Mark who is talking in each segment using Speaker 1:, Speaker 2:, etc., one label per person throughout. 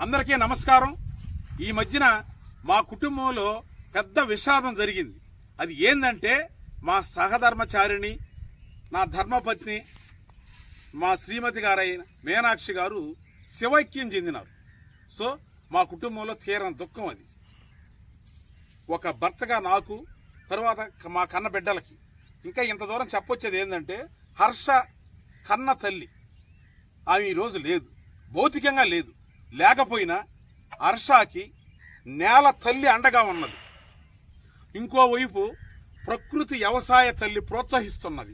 Speaker 1: అందరికీ నమస్కారం. ఈ మధ్యన మా కుటుంబంలో పెద్ద విషాదం జరిగింది. అది ఏందంటే మా సహధర్మచారిణి, నా ధర్మపత్ని, మా శ్రీమతి గారైన మీనాక్షి గారు శివైక్యం చెందినారు. సో మా కుటుంబంలో తీరని దుఃఖం అది. ఒక భర్తగా నాకు, తర్వాత మా కన్న బిడ్డలకి. ఇంకా ఇంత దూరం చెప్పొచ్చేది ఏంటంటే, హర్ష కన్న తల్లి ఆమె ఈరోజు లేదు, భౌతికంగా లేదు. లేకపోయినా హర్షకి నేల తల్లి అండగా ఉన్నది. ఇంకోవైపు ప్రకృతి వ్యవసాయ తల్లి ప్రోత్సహిస్తున్నది.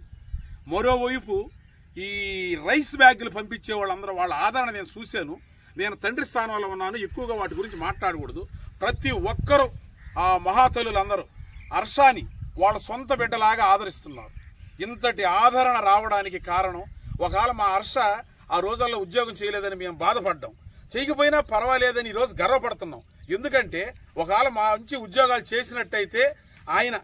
Speaker 1: మరోవైపు ఈ రైస్ బ్యాగులు పంపించే వాళ్ళందరూ వాళ్ళ ఆదరణ నేను చూశాను. నేను తండ్రి స్థానంలో ఉన్నాను, ఎక్కువగా వాటి గురించి మాట్లాడకూడదు. ప్రతి ఒక్కరూ ఆ మహాతల్లులందరూ హర్షాని వాళ్ళ సొంత బిడ్డలాగా ఆదరిస్తున్నారు. ఇంతటి ఆదరణ రావడానికి కారణం, ఒకవేళ మా హర్ష ఆ రోజుల్లో ఉద్యోగం చేయలేదని మేము బాధపడ్డాం, చేయకపోయినా పర్వాలేదని ఈరోజు గర్వపడుతున్నాం. ఎందుకంటే ఒకవేళ మా మంచి ఉద్యోగాలు చేసినట్టయితే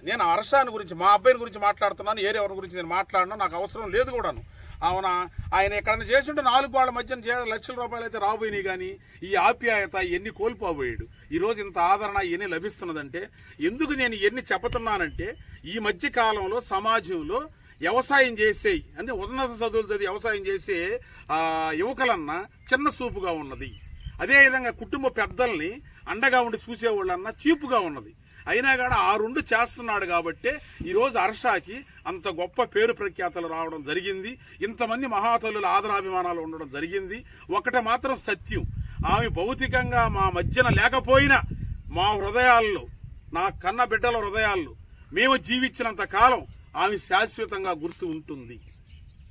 Speaker 1: నేను హర్షాని గురించి, మా అబ్బాయిని గురించి మాట్లాడుతున్నాను, ఎవరి గురించి నేను మాట్లాడను, నాకు అవసరం లేదు కూడాను. అవునా, ఆయన ఎక్కడన్నా చేసింటే 4 వాళ్ళ మధ్యన లక్షల రూపాయలు అయితే రాబోయినాయి, కానీ ఈ ఆప్యాయత ఇవన్నీ కోల్పోబోయాడు. ఈరోజు ఇంత ఆదరణ ఇవన్నీ లభిస్తున్నదంటే ఎందుకు నేను ఇవన్నీ చెబుతున్నానంటే, ఈ మధ్య కాలంలో సమాజంలో వ్యవసాయం చేసే, అంటే ఉన్నత చదువులు చదివి వ్యవసాయం చేసే యువకులన్నా చిన్న చూపుగా ఉన్నది. అదేవిధంగా కుటుంబ పెద్దల్ని అండగా ఉండి చూసేవాళ్ళన్నా చీపుగా ఉన్నది. అయినా కూడా ఆ రెండు చేస్తున్నాడు కాబట్టి ఈరోజు హర్షకి అంత గొప్ప పేరు ప్రఖ్యాతలు రావడం జరిగింది. ఇంతమంది మహాతల్లుల ఆదరాభిమానాలు ఉండడం జరిగింది. ఒకటి మాత్రం సత్యం, ఆమె భౌతికంగా మా మధ్యన లేకపోయినా మా హృదయాల్లో, నా కన్న బిడ్డల హృదయాల్లో మేము జీవించినంత కాలం ఆమె శాశ్వతంగా గుర్తు ఉంటుంది.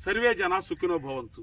Speaker 1: సర్వే జన సుఖినో భవంతు.